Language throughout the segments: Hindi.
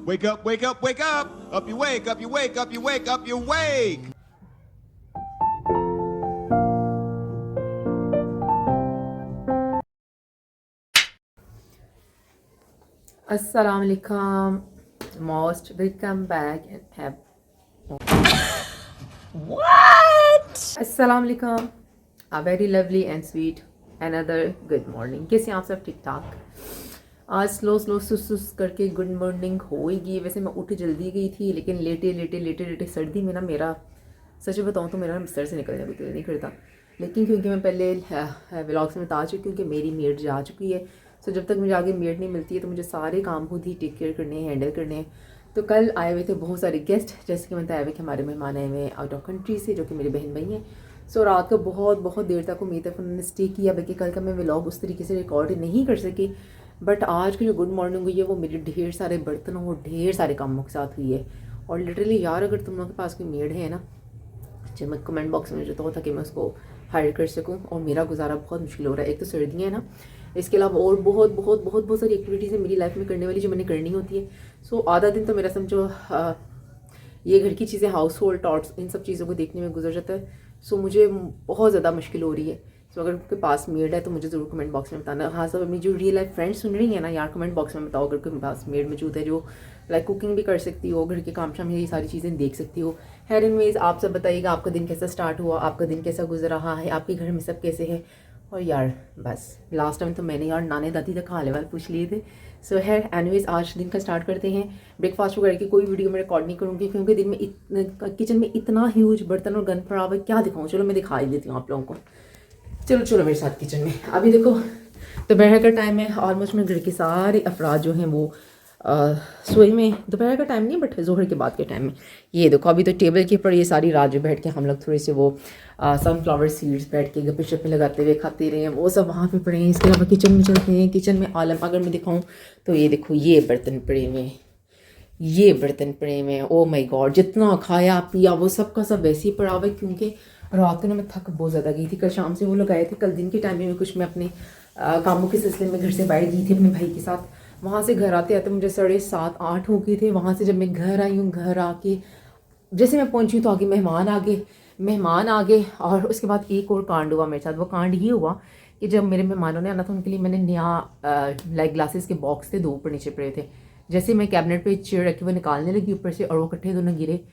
Wake up, wake up, wake up! Up you wake, up you wake, up you wake, up you wake! Assalamu alaikum. Most welcome back and have what? Assalamu alaikum. A very lovely and sweet another good morning. कैसे हैं आप सब? ठीक ठाक। आज स्लो सुस करके गुड मॉर्निंग होएगी। वैसे मैं उठ जल्दी गई थी, लेकिन लेटे सर्दी में ना मेरा सच बताऊँ तो मेरा बिस्तर से निकलने को दिल नहीं करता। लेकिन क्योंकि मैं पहले व्लॉग्स में बता चुकी हूँ कि मेरी मेड जा चुकी है, सो जब तक मुझे आगे मेड नहीं मिलती है तो मुझे सारे काम खुद ही टेक केयर करने हैं, हैंडल करने हैं। तो कल आए हुए थे बहुत सारे गेस्ट, जैसे कि बताया हुआ कि हमारे मेहमान आए हुए आउट ऑफ कंट्री से, जो कि मेरी बहन भाई हैं। सो रात को बहुत देर तक उम्मीद है उन्होंने स्टे किया, बल्कि कल का मैं व्लॉग उस तरीके से रिकॉर्ड नहीं कर सकी। बट आज की जो गुड मॉर्निंग हुई है वो मेरे ढेर सारे बर्तनों और ढेर सारे कामों के साथ हुई है। और लिटरली यार, अगर तुम लोगों के पास कोई मेड है ना, जब मैं कमेंट बॉक्स में मुझे तो होता कि मैं उसको हायर कर सकूं। और मेरा गुजारा बहुत मुश्किल हो रहा है। एक तो सर्दियाँ हैं ना, इसके अलावा और बहुत सारी एक्टिविटीज़ है मेरी लाइफ में करने वाली जो मैंने करनी होती है। सो आधा दिन तो मेरा समझो ये घर की चीज़ें, हाउस होल्ड टॉट्स, इन सब चीज़ों को देखने में गुजर जाता है। सो मुझे बहुत ज़्यादा मुश्किल हो रही है। सो अगर आपके पास मेड है तो मुझे ज़रूर कमेंट बॉक्स में बताना। हाँ सब अपनी जो रियल लाइफ फ्रेंड्स सुन रही है ना यार, कमेंट बॉक्स में बताओ अगर कोई पास मेड मौजूद है जो लाइक कुकिंग भी कर सकती हो, घर के काम शाम ये सारी चीज़ें देख सकती हो। हैर एनीवेज, आप सब बताइएगा आपका दिन कैसा स्टार्ट हुआ, आपका दिन कैसा गुजर रहा है, आपके घर में सब कैसे है। और यार बस लास्ट टाइम तो मैंने यार नाने दादी तक हाल वाल पूछ लिए थे। सो है एनीवेज, आज दिन का स्टार्ट करते हैं। ब्रेकफास्ट वगैरह की कोई वीडियो मैं रिकॉर्ड नहीं करूँगी क्योंकि दिन में किचन में इतना ह्यूज बर्तन और गंद पड़ा हुआ है, क्या दिखाऊँ। चलो मैं दिखा ही देती हूँ आप लोगों को। चलो मेरे साथ किचन में। अभी देखो दोपहर का टाइम है, ऑलमोस्ट मेरे घर के सारे अफराद जो हैं वो सोए में। दोपहर का टाइम नहीं बट जोहर के बाद के टाइम में। ये देखो अभी तो टेबल के ऊपर ये सारी रात जो बैठ के हम लोग थोड़े से वो सनफ्लावर सीड्स बैठ के गप्पे शप्पे लगाते हुए खाते रहे हैं, वो सब वहाँ पे पड़े हैं। इसके अलावा किचन में चलते हैं। किचन में आलम अगर मैं दिखाऊँ तो ये देखो ये बर्तन पड़े हुए हैं, ये बर्तन पड़े हुए हैं। ओ माय गॉड, जितना खाया पिया वो सब का सब वैसे ही पड़ा हुआ है। क्योंकि रात को ना मैं थक बहुत ज़्यादा गई थी। कल शाम से वो लोग आए थे, कल दिन के टाइम में कुछ मैं अपने कामों के सिलसिले में घर से बाहर गई थी अपने भाई के साथ। वहाँ से घर आते आते मुझे 7:30-8 हो गए थे। वहाँ से जब मैं घर आई हूँ, घर आके जैसे मैं पहुँची तो आगे मेहमान आ गए। और उसके बाद एक और कांड हुआ मेरे साथ। वो कांड ये हुआ कि जब मेरे मेहमानों ने आना था, उनके लिए मैंने नया लाइक ग्लासेस के बॉक्स थे, 2 ऊपर नीचे पड़े थे। जैसे मैं कैबिनेट पे चेयर रखी वो निकालने लगी ऊपर से, और वो इकट्ठे दोनों गिरे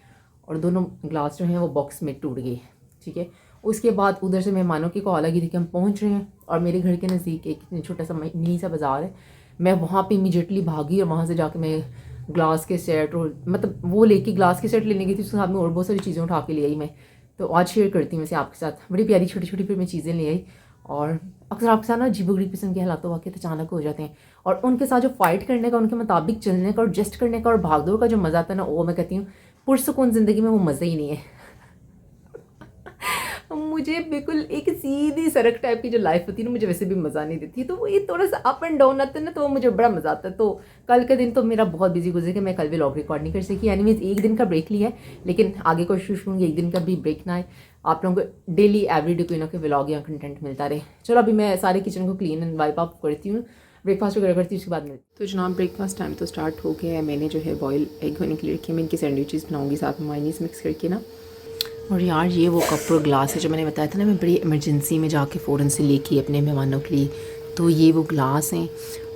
और दोनों ग्लास जो हैं वो बॉक्स में टूट गए। ठीक है, उसके बाद उधर से मेहमानों की कॉल लगी थी कि हम पहुंच रहे हैं। और मेरे घर के नज़दीक एक छोटा सा मिनी सा बाज़ार है। मैं वहाँ पे इमीडिएटली भागी और वहाँ से जाके मैं ग्लास के सेट और मतलब वो लेके ग्लास के सेट लेने गई थी, उसके साथ में और बहुत सारी चीज़ें उठा के ले आई मैं। तो आज शेयर करती हूँ वैसे आपके साथ। बड़ी प्यारी छोटी फिर मैं चीज़ें ले आई। और अक्सर आपके साथ ना अजीबोगरीब किस्म के हालात वाक़ अचानक हो जाते हैं। और उनके साथ जो फ़ाइट करने का, उनके मुताबिक चलने का और जस्ट करने का और भागदौड़ का जो मज़ा आता है ना, वो मैं कहती हूँ पुरसुकून ज़िंदगी में वो मज़ा ही नहीं है। मुझे बिल्कुल एक सीधी सड़क टाइप की जो लाइफ होती है ना, मुझे वैसे भी मज़ा नहीं देती। तो वो ये थोड़ा सा अप एंड डाउन आता है ना, तो मुझे बड़ा मज़ा आता है। तो कल का दिन तो मेरा बहुत बिजी गुजरे कि मैं कल भी व्लॉग रिकॉर्ड नहीं कर सकी। एनीवेज एक दिन का ब्रेक लिया है, लेकिन आगे कोशिश करूँगी एक दिन का भी ब्रेक ना आए, आप लोगों को डेली एवरीडे कोई ना कोई व्लॉग या कंटेंट मिलता रहे। चलो अभी मैं सारे किचन को क्लीन एंड वाइप अप करती हूँ, ब्रेकफास्ट वगैरह करती हूँ, उसके बाद में तो जनाब ब्रेकफास्ट टाइम तो स्टार्ट हो गया है। मैंने जो है बॉयल एग होने के लिए रखी है। मैं इनकी सैंडविचेस बनाऊँगी साथ में मायनीस मिक्स करके ना। और यार ये वो कप और ग्लास है जो मैंने बताया था ना, मैं बड़ी इमरजेंसी में जाके फ़ौरन से लेके अपने मेहमानों के लिए। तो ये वो ग्लास हैं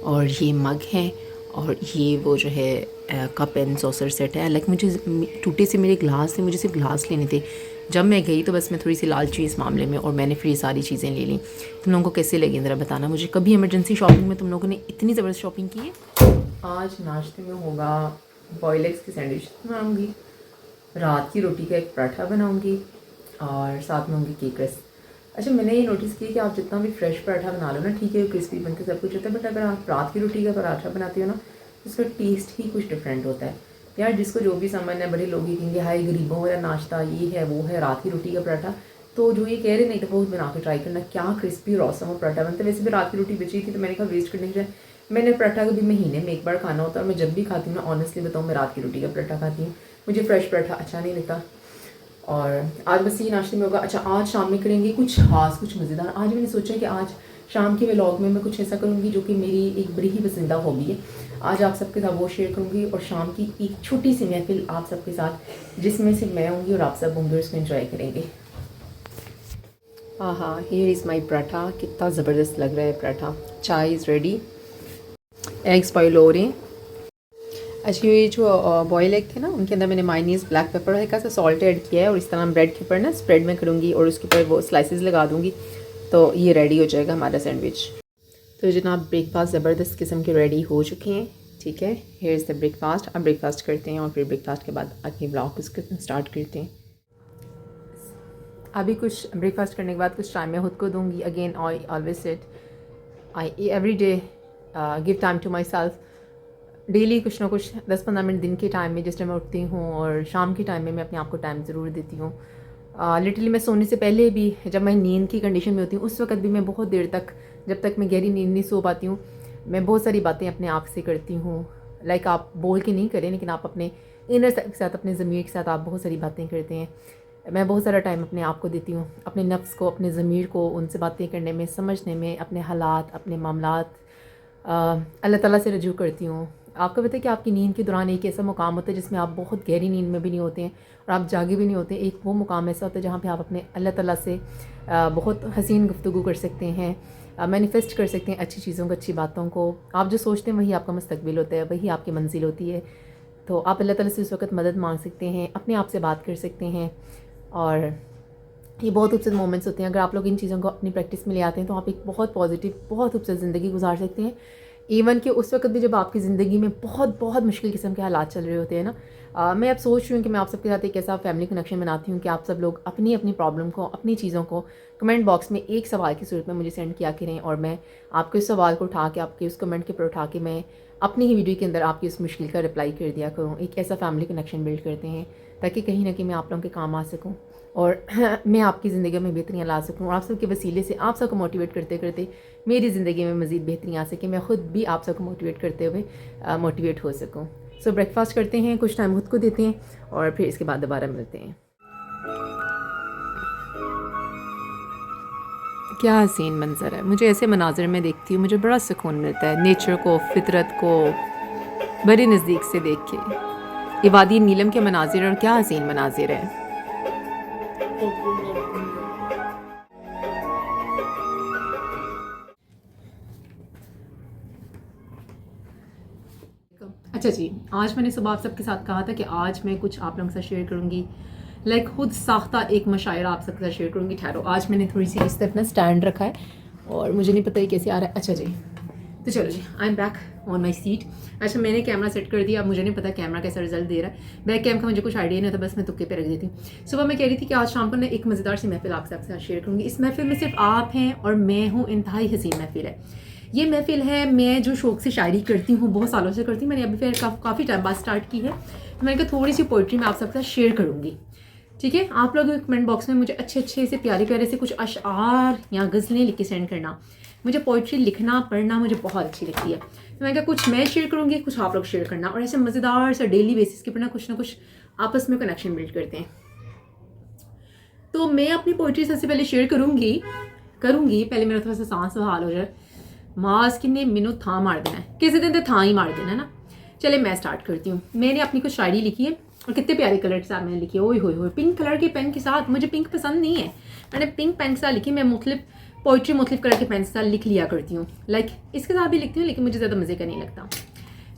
और ये मग है और ये वो जो है कप एंड सॉसर सेट है। लाइक मुझे टूटे से मेरे ग्लास थे, मुझे सिर्फ ग्लास लेने थे। जब मैं गई तो बस मैं थोड़ी सी लालची इस मामले में, और मैंने फिर ये सारी चीज़ें ले ली। तुम लोगों को कैसे लगी ज़रा बताना मुझे। कभी इमरजेंसी शॉपिंग में तुम लोगों ने इतनी ज़बरदस्त शॉपिंग की है। आज नाश्ते में होगा बॉयल एग्स की सैंडविच बनाऊँगी, रात की रोटी का एक पराठा बनाऊंगी और साथ में होंगी केक रस। अच्छा मैंने ये नोटिस किया कि आप जितना भी फ्रेश पराठा बना लो ना, ठीक है क्रिस्पी बन के सब कुछ होता है, बट अगर आप रात की रोटी का पराठा बनाते हो ना, उसका टेस्ट ही कुछ डिफरेंट होता है। यार जिसको जो भी समझ है, बड़े लोग ही कहेंगे हाय गरीबों वाला नाश्ता ये है वो है रात की रोटी का पराठा। तो जो ये कह रहे नहीं तो बहुत बना के ट्राई करना, क्या क्रिस्पी और औसम पराठा बनता है। वैसे भी रात की रोटी बची थी तो मैंने कहा वेस्ट करने के, मैंने पराठा कभी महीने में एक बार खाना होता है। और मैं जब भी खाती हूँ ना, ऑनेस्टली बताऊँ, मैं रात की रोटी का पराठा खाती हूँ। मुझे फ्रेश पराठा अच्छा नहीं लगता। और आज बस ये नाश्ते में होगा। अच्छा आज शाम में करेंगे कुछ खास, कुछ मज़ेदार। आज मैंने सोचा कि आज शाम के व्लॉग में मैं कुछ ऐसा करूँगी जो कि मेरी एक बड़ी ही पसंदीदा हॉबी है। आज आप सबके साथ वो शेयर करूँगी और शाम की एक छोटी सी महफिल आप सबके साथ, जिसमें से मैं होंगी और आप सब होंगे, उसको एंजॉय करेंगे। हाँ, हियर इज़ माई पराठा। कितना ज़बरदस्त लग रहा है पराठा। चाय इज़ रेडी, एग्स बॉयल हो रहे हैं। अच्छा, ये जो बॉयल एग थे ना, उनके अंदर मैंने मायनीज़, ब्लैक पेपर, हल्का सा सॉल्ट ऐड किया है और इस तरह हम ब्रेड के ऊपर ना स्प्रेड में करूँगी और उसके ऊपर वो स्लाइसेस लगा दूँगी, तो ये रेडी हो जाएगा हमारा सैंडविच। तो जनाब ब्रेकफास्ट ज़बरदस्त किस्म के रेडी हो चुके हैं। ठीक है, हेयर इज़ द ब्रेकफास्ट। अब ब्रेकफास्ट करते हैं और फिर ब्रेकफास्ट के बाद अपनी ब्लॉग स्टार्ट करते हैं। अभी कुछ ब्रेकफास्ट करने के बाद कुछ टाइम मैं खुद को दूँगी। Again I always said I every day give time to myself. Daily कुछ ना कुछ 10-15 मिनट दिन के टाइम में जिस टाइम मैं उठती हूँ और शाम के टाइम में मैं अपने आप को टाइम ज़रूर देती हूँ। लिटरली मैं सोने से पहले भी, जब मैं नींद की कंडीशन में होती हूँ, उस वक्त भी मैं बहुत देर तक, जब तक मैं गहरी नींद नहीं सो पाती हूँ, मैं बहुत सारी बातें अपने आप से करती हूँ। लाइक आप बोल के नहीं करें, लेकिन आप अपने इनर के साथ, अपने ज़मीर के साथ आप बहुत सारी बातें करते हैं। मैं बहुत सारा टाइम अपने आप को देती हूँ, अपने नफ्स को, अपने ज़मीर को, उनसे बातें करने में, समझने में, अपने हालात, अपने मामलात अल्लाह ताला से रजू करती हूँ। आपको पता है कि आपकी नींद के दौरान एक ऐसा मुकाम होता है जिसमें आप बहुत गहरी नींद में भी नहीं होते हैं और आप जागे भी नहीं होते। एक वो मुकाम ऐसा होता है जहाँ पे आप अपने अल्लाह ताला से बहुत हसीन गुफ्तगू कर सकते हैं, मैनिफेस्ट कर सकते हैं अच्छी चीज़ों को, अच्छी बातों को। आप जो सोचते हैं वही आपका मुस्तकबिल होता है, वही आपकी मंजिल होती है। तो आप अल्लाह ताला से उस वक्त मदद मांग सकते हैं, अपने आप से बात कर सकते हैं और ये बहुत खूबसूरत मोमेंट्स होते हैं। अगर आप लोग इन चीज़ों को अपनी प्रैक्टिस में ले आते हैं तो आप एक बहुत पॉजिटिव, बहुत खूबसूरत ज़िंदगी गुजार सकते हैं। इवन कि उस वक्त भी जब आपकी ज़िंदगी में बहुत बहुत मुश्किल किस्म के हालात चल रहे होते हैं ना। मैं अब सोच रही हूँ कि मैं आप सबके साथ एक ऐसा फैमिली कनेक्शन बनाती हूँ कि आप सब लोग अपनी अपनी प्रॉब्लम को, अपनी चीज़ों को कमेंट बॉक्स में एक सवाल की सूरत में मुझे सेंड किया करें और मैं आपके उस सवाल को उठा के, आपके उस कमेंट के ऊपर उठा के मैं अपनी ही वीडियो के अंदर आपकी उस मुश्किल का रिप्लाई कर दिया करूँ। एक ऐसा फैमिली कनेक्शन बिल्ड करते हैं ताकि कहीं ना कहीं मैं आप लोगों के काम आ सकूँ और मैं आपकी ज़िंदगी में बेहतरियाँ ला सकूँ और आप सबके वसीले से आप सबको मोटिवेट करते करते मेरी ज़िंदगी में मज़ीद बेहतरियाँ आ सके, मैं ख़ुद भी आप सबको मोटिवेट करते हुए मोटिवेट हो सकूँ। सो ब्रेकफास्ट करते हैं, कुछ टाइम खुद को देते हैं और फिर इसके बाद दोबारा मिलते हैं। क्या हसीन मंज़र है। मुझे ऐसे मनाज़र में देखती हूँ, मुझे बड़ा सुकून मिलता है नेचर को, फितरत को बड़े नज़दीक से देख के। ये वादी नीलम के मनाजिर और क्या हसीन मनाजिर है। अच्छा जी, आज मैंने सुबह आप सबके साथ कहा था कि आज मैं कुछ आप लोगों के साथ शेयर करूँगी, लाइक खुद साख्ता एक मशायरा आप सबके साथ शेयर करूँगी। ठहरो, आज मैंने थोड़ी सी इस तरफ ना स्टैंड रखा है और मुझे नहीं पता ये कैसे आ रहा है। अच्छा जी, तो चलो जी, I am back on my seat. अच्छा, मैंने कैमरा सेट कर दिया। अब मुझे नहीं पता कैमरा कैसा रिजल्ट दे रहा है, बैक कैम का मुझे कुछ आइडिया नहीं होता, बस मैं तुक्के पे रख देती हूँ। सुबह मैं कह रही थी कि आज शाम को मैं एक मज़ेदार सी महफिल आप सबके साथ शेयर करूँगी। इस महफिल में सिर्फ आप हैं और मैं हूँ। इंतहाई हसीन महफिल है ये। महफिल है, मैं जो शौक़ से शायरी करती हूँ, बहुत सालों से करती हूँ, मैंने अभी फिर काफ़ी टाइम बाद स्टार्ट की है, तो मैंने कहा थोड़ी सी पोइट्री मैं आप सबके साथ शेयर करूँगी। ठीक है, आप लोग कमेंट बॉक्स में मुझे अच्छे अच्छे से प्यारे प्यारे से कुछ अशआर या गज़लें लिख के सेंड करना। मुझे पोइट्री लिखना, पढ़ना मुझे बहुत अच्छी लगती है, तो मैंने कहा कुछ मैं शेयर करूँगी, कुछ आप लोग शेयर करना, और ऐसे मज़ेदार सा डेली बेसिस के ऊपर ना कुछ आपस में कनेक्शन बिल्ड करते हैं। तो मैं अपनी पोइट्री सबसे पहले शेयर करूँगी। पहले मेरा थोड़ा सा सांस बहाल हो जाए। मास किन्ने मैनू था मार देना है, किसी दिन तो था ही मार देना है ना। चले मैं स्टार्ट करती हूँ। मैंने अपनी कुछ शायरी लिखी है और कितने प्यारे कलर के साथ मैंने लिखी है। ओए होए, पिंक कलर के पेन के साथ। मुझे पिंक पसंद नहीं है, मैंने पिंक पेन के साथ लिखी। मैं मुख्तलिफ पोइट्री मुख्तलिफ कलर के पेन के साथ लिख लिया करती हूँ, लाइक इसके साथ भी लिखती हूँ, लेकिन मुझे ज़्यादा मज़े का नहीं लगता।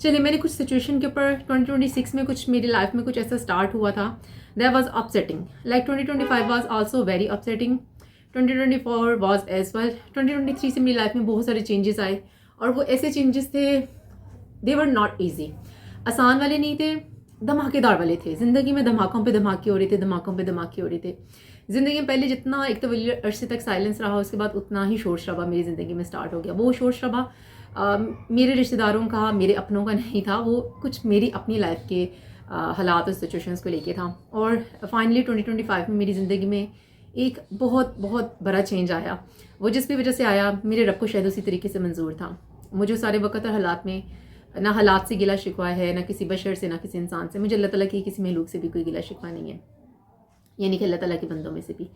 चलिए, मैंने कुछ सिचुएशन के ऊपर 2026 में कुछ मेरी लाइफ में कुछ ऐसा स्टार्ट हुआ था that was upsetting, like 2025 was also very upsetting, 2024 was as well. 2023 से मेरी लाइफ में बहुत सारे चेंजेस आए और वो ऐसे चेंजेस थे, दे वर नॉट ईजी। आसान वाले नहीं थे, धमाकेदार वाले थे। ज़िंदगी में धमाकों पे धमाके हो रहे थे, धमाकों पे धमाके हो रहे थे। ज़िंदगी में पहले जितना एक तो अरसे तक साइलेंस रहा, उसके बाद उतना ही शोर शराबा मेरी ज़िंदगी में स्टार्ट हो गया। वो शोर शराबा मेरे रिश्तेदारों का, मेरे अपनों का नहीं था, वो कुछ मेरी अपनी लाइफ के हालात और सिचुएशंस को लेके था। और फाइनली 2025 में मेरी ज़िंदगी में एक बहुत बहुत बड़ा चेंज आया। वो जिस भी वजह से आया, मेरे रब को शायद उसी तरीके से मंजूर था। मुझे सारे वक्त और हालात में ना हालात से गिला शिकवा है, ना किसी बशर से, ना किसी इंसान से। मुझे अल्लाह ताला की किसी महलूक से भी कोई गिला शिकवा नहीं है, यानी कि अल्लाह ताला के बंदों में से भी।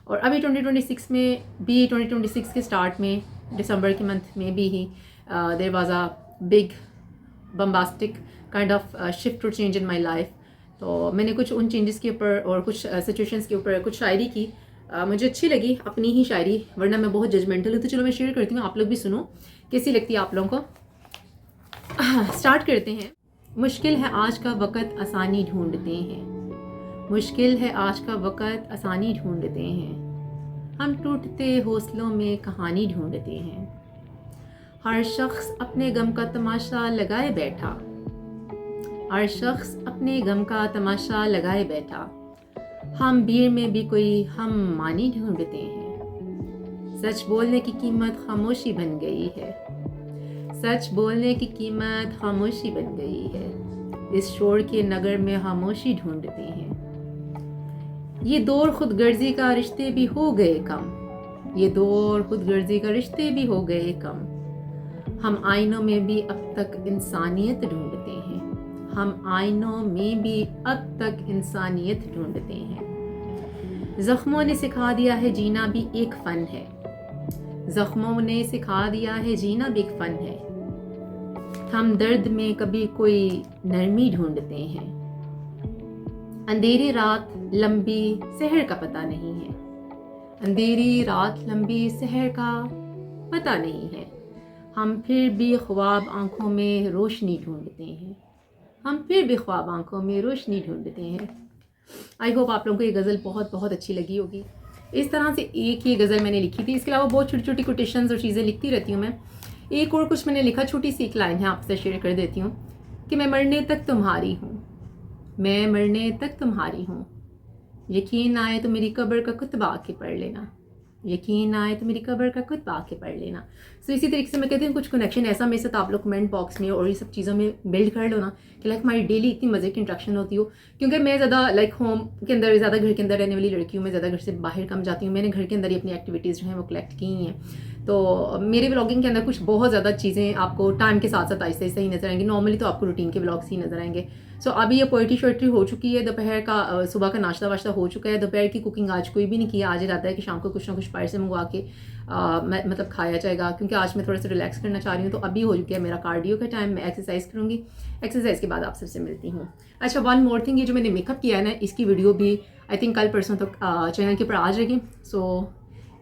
और अभी 2026 में भी, 2026 के स्टार्ट में दिसंबर के मंथ में भी ही there was a big bombastic kind of shift और चेंज इन माई लाइफ। तो मैंने कुछ उन चेंजेस के ऊपर और कुछ सिचुएशंस के ऊपर कुछ शायरी की। मुझे अच्छी लगी अपनी ही शायरी, वरना मैं बहुत जजमेंटल हूँ। तो चलो मैं शेयर करती हूँ, आप लोग भी सुनो कैसी लगती है आप लोगों को। स्टार्ट करते हैं। मुश्किल है आज का वक़्त आसानी ढूंढते हैं, मुश्किल है आज का वक़्त आसानी ढूंढते हैं, हम टूटते हौसलों में कहानी ढूंढते हैं। हर शख्स अपने गम का तमाशा लगाए बैठा, हर शख्स अपने गम का तमाशा लगाए बैठा, हम भीड़ में भी कोई हम मानी ढूंढते हैं। सच बोलने की कीमत खामोशी बन गई है, सच बोलने की कीमत खामोशी बन गई है, इस शोर के नगर में खामोशी ढूंढते हैं। ये दौर खुदगर्जी का रिश्ते भी हो गए कम, ये दौर खुदगर्जी का रिश्ते भी हो गए कम, हम आईनों में भी अब तक इंसानियत ढूंढते हैं, हम आईनों में भी अब तक इंसानियत ढूंढते हैं। जख्मों ने सिखा दिया है जीना भी एक फ़न है, जख्मों ने सिखा दिया है जीना भी एक फ़न है, हम दर्द में कभी कोई नरमी ढूंढते हैं। अंधेरी रात लंबी सहर का पता नहीं है, अंधेरी रात लंबी सहर का पता नहीं है, हम फिर भी ख्वाब आंखों में रोशनी ढूंढते हैं, हम फिर भी ख्वाब आंखों में रोशनी ढूंढते हैं। आई होप आप लोगों को ये गज़ल बहुत बहुत अच्छी लगी होगी। इस तरह से एक ही गज़ल मैंने लिखी थी, इसके अलावा बहुत छोटी छोटी कोटेशंस और चीज़ें लिखती रहती हूँ मैं। एक और कुछ मैंने लिखा, छोटी सी एक लाइन है, आपसे शेयर कर देती हूँ कि मैं मरने तक तुम्हारी हूँ, मैं मरने तक तुम्हारी हूँ, यकीन आए तो मेरी कब्र का कुतबा आके पढ़ लेना, यकीन आए तो मेरी कब्र का कुतबा आके पढ़ लेना। सो इसी तरीके से मैं कहती हूँ कुछ कनेक्शन ऐसा मेरे साथ आप लोग कमेंट बॉक्स में और ये सब चीज़ों में बिल्ड कर लो ना कि लाइक हमारी डेली इतनी मज़े की इंट्रैक्शन होती हो। क्योंकि मैं ज़्यादा लाइक होम के अंदर, ज़्यादा घर के अंदर रहने वाली लड़की हूँ, मैं ज़्यादा घर से बाहर कम जाती हूँ, मैंने घर के अंदर ही अपनी एक्टिविटीज़ जो हैं वो कलेक्ट की हैं। तो मेरे व्लॉगिंग के अंदर कुछ बहुत ज़्यादा चीज़ें आपको टाइम के साथ साथ आहिस्ते आहिस्ते ही नज़र आएंगी। नॉर्मली तो आपको रूटीन के व्लॉग्स ही नज़र आएंगे। सो अभी ये पोइट्री शोइट्री हो चुकी है, दोपहर का सुबह का नाश्ता वाश्ता हो चुका है, दोपहर की कुकिंग आज कोई भी नहीं किया। आज इरादा है कि शाम को कुछ ना कुछ बाहर से मंगवा के मतलब खाया जाएगा, क्योंकि आज मैं थोड़ा सा रिलैक्स करना चाह रही हूँ। तो अभी हो चुका है मेरा कार्डियो का टाइम, मैं एक्सरसाइज करूँगी, एक्सरसाइज के बाद आप सबसे मिलती हूँ। अच्छा, वन मोर थिंग, ये जो मैंने मेकअप किया है ना, इसकी वीडियो भी आई थिंक कल परसों तक चैनल के ऊपर आ जाएगी। सो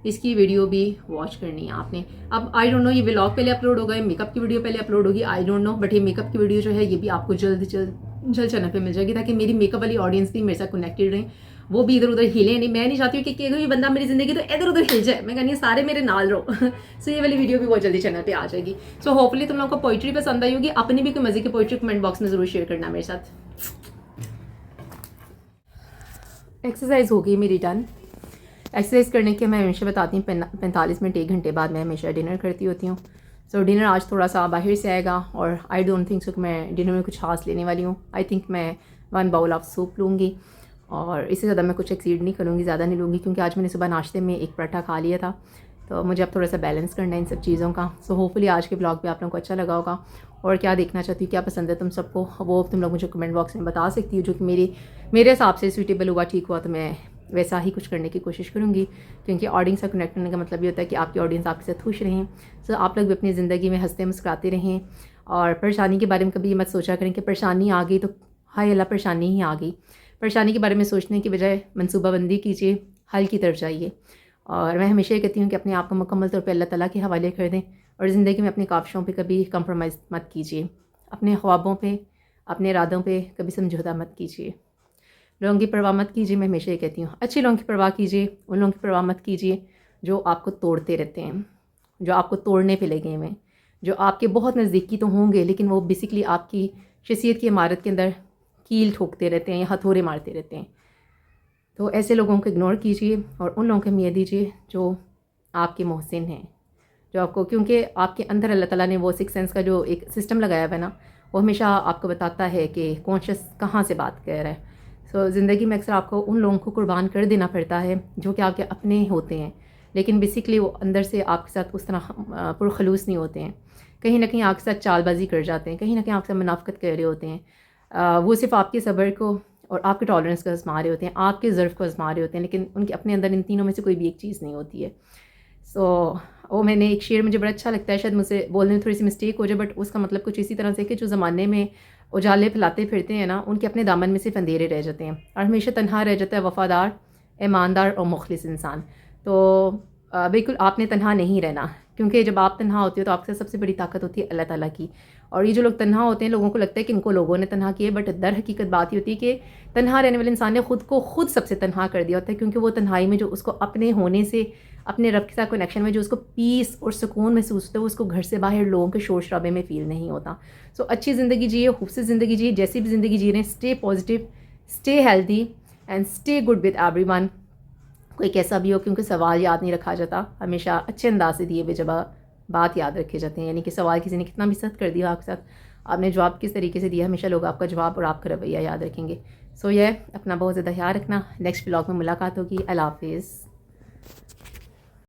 इसकी वीडियो भी वॉच करनी है आपने। अब आई डोंट नो ये व्लॉग पहले अपलोड होगा, मेकअप की वीडियो पहले अपलोड होगी, आई डोंट नो, बट ये मेकअप की वीडियो जो है ये भी आपको जल्द चैनल पे मिल जाएगी, ताकि मेरी मेकअप वाली ऑडियंस भी मेरे साथ कनेक्टेड रहे, वो भी इधर उधर हिले नहीं। मैं नहीं चाहती हूँ कि कोई बंदा मेरी जिंदगी तो इधर उधर हिल जाए, मैं कहनी है सारे मेरे नाल रहो। सो ये वाली वीडियो भी बहुत जल्दी चैनल पे आ जाएगी। सो होपफुली तुम लोगों को पोइट्री पसंद आई होगी। अपनी भी कोई मजे की पोइट्री कमेंट बॉक्स में जरूर शेयर करना मेरे साथ। एक्सरसाइज हो गई मेरी डन। एक्सरसाइज करने के मैं हमेशा बताती हूँ 45 मिनट 1 घंटे बाद मैं हमेशा डिनर करती होती हूँ। सो डिनर आज थोड़ा सा बाहर से आएगा, और आई डोंट थिंक सो कि मैं डिनर में कुछ खास लेने वाली हूँ। आई थिंक मैं 1 बाउल ऑफ सूप लूँगी, और इससे ज़्यादा मैं कुछ एक्सीड नहीं करूँगी, ज़्यादा नहीं लूँगी, क्योंकि आज मैंने सुबह नाश्ते में एक पराठा खा लिया था। तो मुझे अब थोड़ा सा बैलेंस करना है इन सब चीज़ों का। सो होपफुली आज के ब्लॉग भी आप लोगों को अच्छा लगा होगा, और क्या देखना चाहती हूँ, क्या पसंद है तुम सबको, वो तुम लोग मुझे कमेंट बॉक्स में बता सकती हो। जो कि मेरे हिसाब से सूटेबल हुआ, ठीक हुआ, तो मैं वैसा ही कुछ करने की कोशिश करूँगी, क्योंकि ऑडियंस से कनेक्ट करने का मतलब ये होता है कि आपकी ऑडियंस आपके साथ खुश रहें। सो आप लोग भी अपनी ज़िंदगी में हंसते मुस्कुराते रहें, और परेशानी के बारे में कभी ये मत सोचा करें कि परेशानी आ गई तो हाय अल्लाह परेशानी ही आ गई। परेशानी के बारे में सोचने की बजाय मनसूबाबंदी कीजिए, हल की तरफ जाइए। और मैं हमेशा ये कहती हूँ कि अपने आप को मुकम्मल तौर पे अल्लाह ताला के हवाले कर दें, और ज़िंदगी में अपने काविशों पे कभी कंप्रोमाइज़ मत कीजिए, अपने ख्वाबों पे, अपने इरादों पे कभी समझौता मत कीजिए, लोगों की परवाह मत कीजिए। मैं हमेशा ये कहती हूँ अच्छे लोगों की परवाह कीजिए, उन लोगों की परवाह मत कीजिए जो आपको तोड़ते रहते हैं, जो आपको तोड़ने पे लगे हुए हैं, जो आपके बहुत नज़दीकी तो होंगे लेकिन वो बेसिकली आपकी शख्सियत की इमारत के अंदर कील ठोकते रहते हैं या हथौड़े मारते रहते हैं। तो ऐसे लोगों को इग्नोर कीजिए, और उन लोगों को अहमियत दीजिए जो आपके मोहसिन हैं, जो आपको, क्योंकि आपके अंदर अल्लाह ताला ने वो सिक्स सेंस का जो एक सिस्टम लगाया हुआ है ना, वो हमेशा आपको बताता है कि कॉन्शियस कहाँ से बात कर रहा है। सो ज़िंदगी में अक्सर आपको उन लोगों को कुर्बान कर देना पड़ता है जो कि आपके अपने होते हैं, लेकिन बेसिकली वो अंदर से आपके साथ उस तरह पुरखलूस नहीं होते हैं। कहीं ना कहीं आपके साथ चालबाजी कर जाते हैं, कहीं ना कहीं आपके साथ मुनाफकत कर रहे होते हैं। वो सिर्फ आपके सब्र को और आपके टॉलरेंस को आजमा रहे होते हैं, आपके ज़र्फ़ को आजमा रहे होते हैं, लेकिन उनके अपने अंदर इन तीनों में से कोई भी एक चीज़ नहीं होती है। सो वो मैंने एक शेर मुझे बड़ा अच्छा लगता है, शायद मुझसे बोलने में थोड़ी सी मिस्टेक हो जाए, बट उसका मतलब कुछ इसी तरह से कि जो ज़माने में उजाले फैलाते फिरते हैं ना, उनके अपने दामन में सिर्फ अंधेरे रह जाते हैं और हमेशा तन्हा रह जाता है वफ़ादार, ईमानदार और मुखलिस इंसान। तो बिल्कुल आपने तन्हा नहीं रहना, क्योंकि जब आप तन्हा होते हो तो आपके साथ सबसे बड़ी ताकत होती है अल्लाह ताला की। और ये जो लोग तन्हा होते हैं, लोगों को लगता है कि इनको लोगों ने तन्हा किया, बट दर हकीकत बात ही होती है कि तन्हा रहने वाले इंसान ने खुद को खुद सबसे तन्हा कर दिया होता है, क्योंकि वो तन्हाई में जो उसको अपने होने से, अपने रब के साथ कनेक्शन में जो उसको पीस और सुकून महसूस होता है, वो उसको घर से बाहर लोगों के शोर शराबे में फ़ील नहीं होता। सो अच्छी ज़िंदगी जिए, खूबसूरत ज़िंदगी जिए, जैसी भी ज़िंदगी जी रहे हैं, stay positive, stay healthy and stay good with everyone. कोई कैसा भी हो, क्योंकि सवाल याद नहीं रखा जाता, हमेशा अच्छे अंदाज से दिए हुए जवाब बात याद रखे जाते हैं। यानी कि सवाल किसी ने कितना भी सख्त कर दिया आपके साथ, आपने जवाब किस तरीके से दिया, हमेशा लोग आपका जवाब और आपका रवैया याद रखेंगे। सो ये अपना बहुत ज़्यादा ख्याल रखना। नेक्स्ट ब्लॉग में मुलाकात होगी। अल्लाह हाफिज़।